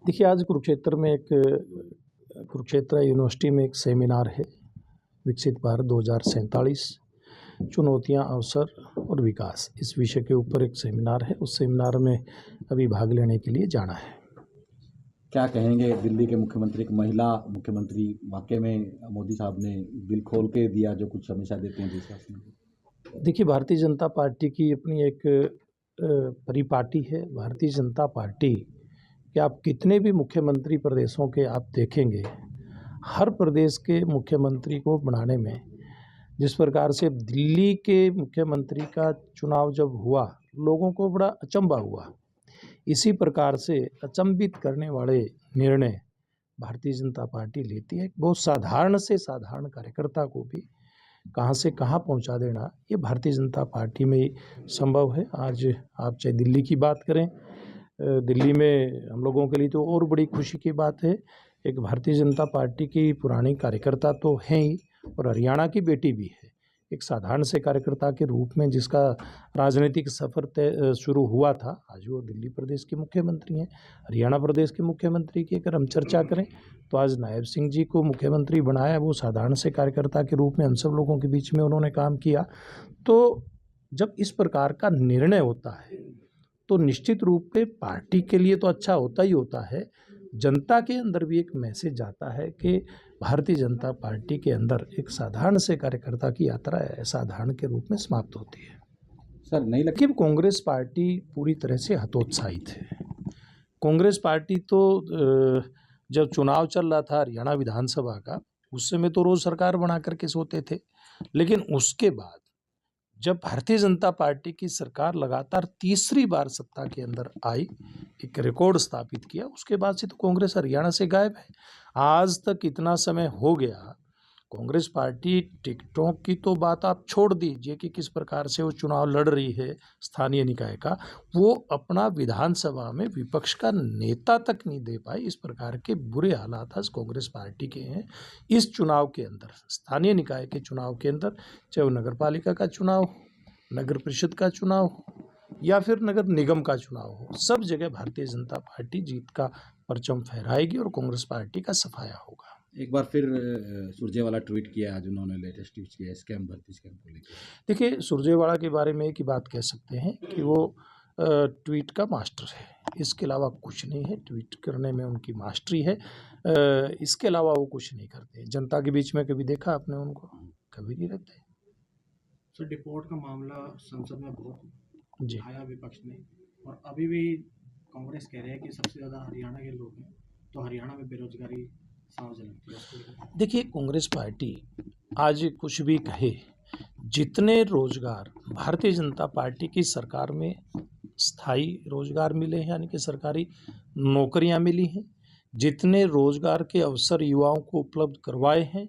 देखिए, आज कुरुक्षेत्र यूनिवर्सिटी में एक सेमिनार है, विकसित भारत 2047 चुनौतियाँ, अवसर और विकास। इस विषय के ऊपर एक सेमिनार है, उस सेमिनार में अभी भाग लेने के लिए जाना है। क्या कहेंगे दिल्ली के मुख्यमंत्री, एक महिला मुख्यमंत्री, वाकई में मोदी साहब ने दिल खोल के दिया जो कुछ हमेशा देते हैं देशवासियों को? देखिए, भारतीय जनता पार्टी की अपनी एक परिपाटी है। भारतीय जनता पार्टी कि आप कितने भी मुख्यमंत्री प्रदेशों के आप देखेंगे, हर प्रदेश के मुख्यमंत्री को बनाने में जिस प्रकार से दिल्ली के मुख्यमंत्री का चुनाव जब हुआ, लोगों को बड़ा अचंभा हुआ। इसी प्रकार से अचंभित करने वाले निर्णय भारतीय जनता पार्टी लेती है। बहुत साधारण से साधारण कार्यकर्ता को भी कहाँ से कहाँ पहुंचा देना, ये भारतीय जनता पार्टी में ही संभव है। आज आप चाहे दिल्ली की बात करें, दिल्ली में हम लोगों के लिए तो और बड़ी खुशी की बात है, एक भारतीय जनता पार्टी की पुरानी कार्यकर्ता तो हैं ही और हरियाणा की बेटी भी है। एक साधारण से कार्यकर्ता के रूप में जिसका राजनीतिक सफ़र शुरू हुआ था, आज वो दिल्ली प्रदेश के मुख्यमंत्री हैं। हरियाणा प्रदेश के मुख्यमंत्री की अगर हम चर्चा करें तो आज नायब सिंह जी को मुख्यमंत्री बनाया, वो साधारण से कार्यकर्ता के रूप में हम सब लोगों के बीच में उन्होंने काम किया। तो जब इस प्रकार का निर्णय होता है तो निश्चित रूप से पार्टी के लिए तो अच्छा होता ही होता है, जनता के अंदर भी एक मैसेज जाता है कि भारतीय जनता पार्टी के अंदर एक साधारण से कार्यकर्ता की यात्रा असाधारण के रूप में समाप्त होती है। सर, नहीं लगता कि कांग्रेस पार्टी पूरी तरह से हतोत्साहित है। कांग्रेस पार्टी तो जब चुनाव चल रहा था हरियाणा विधानसभा का, उस समय तो रोज सरकार बना करके सोते थे, लेकिन उसके बाद जब भारतीय जनता पार्टी की सरकार लगातार तीसरी बार सत्ता के अंदर आई, एक रिकॉर्ड स्थापित किया, उसके बाद से तो कांग्रेस हरियाणा से गायब है। आज तक इतना समय हो गया, कांग्रेस पार्टी टिकटों की तो बात आप छोड़ दीजिए कि किस प्रकार से वो चुनाव लड़ रही है स्थानीय निकाय का, वो अपना विधानसभा में विपक्ष का नेता तक नहीं दे पाई। इस प्रकार के बुरे हालात आज कांग्रेस पार्टी के हैं। इस चुनाव के अंदर, स्थानीय निकाय के चुनाव के अंदर, चाहे वो नगर पालिका का चुनाव, नगर परिषद का चुनाव या फिर नगर निगम का चुनाव हो, सब जगह भारतीय जनता पार्टी जीत का परचम फहराएगी और कांग्रेस पार्टी का सफाया होगा। एक बार फिर सुरजेवाला ट्वीट किया आज उन्होंने, लेटेस्ट ट्वीट किया स्कैम, भर्ती स्कैम को लेकर। देखिए, सुरजेवाला के बारे में एक ही बात कह सकते हैं कि वो ट्वीट का मास्टर है, इसके अलावा कुछ नहीं है। ट्वीट करने में उनकी मास्टरी है, इसके अलावा वो कुछ नहीं करते। जनता के बीच में कभी देखा आपने उनको? कभी नहीं रहते। सर, डिपोर्ट का मामला संसद में बहुत जी उठाया विपक्ष ने, और अभी भी कांग्रेस कह रहे हैं कि सबसे ज़्यादा हरियाणा के लोग हैं, तो हरियाणा में बेरोजगारी सार्वजनिक है। देखिए, कांग्रेस पार्टी आज कुछ भी कहे, जितने रोजगार भारतीय जनता पार्टी की सरकार में स्थायी रोजगार मिले हैं, यानी कि सरकारी नौकरियां मिली हैं, जितने रोजगार के अवसर युवाओं को उपलब्ध करवाए हैं,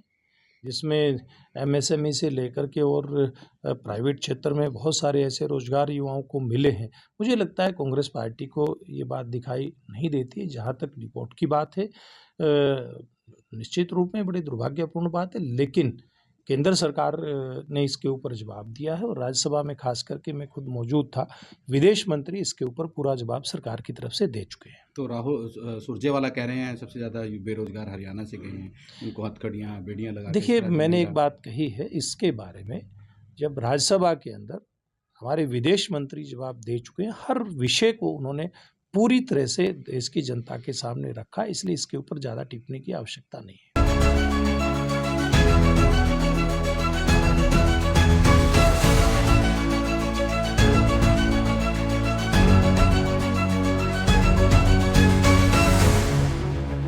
जिसमें एमएसएमई से लेकर के और प्राइवेट क्षेत्र में बहुत सारे ऐसे रोजगार युवाओं को मिले हैं, मुझे लगता है कांग्रेस पार्टी को ये बात दिखाई नहीं देती। जहाँ तक रिपोर्ट की बात है, निश्चित रूप में बड़ी दुर्भाग्यपूर्ण बात है, लेकिन केंद्र सरकार ने इसके ऊपर जवाब दिया है और राज्यसभा में खास करके मैं खुद मौजूद था, विदेश मंत्री इसके ऊपर पूरा जवाब सरकार की तरफ से दे चुके हैं। तो राहुल सुरजेवाला कह रहे हैं सबसे ज़्यादा बेरोजगार हरियाणा से गए हैं, उनको हथकड़ियाँ, बेड़ियाँ लगा। देखिए, मैंने एक बात कही है इसके बारे में, जब राज्यसभा के अंदर हमारे विदेश मंत्री जवाब दे चुके हैं, हर विषय को उन्होंने पूरी तरह से देश की जनता के सामने रखा, इसलिए इसके ऊपर ज़्यादा टिप्पणी की आवश्यकता नहीं है।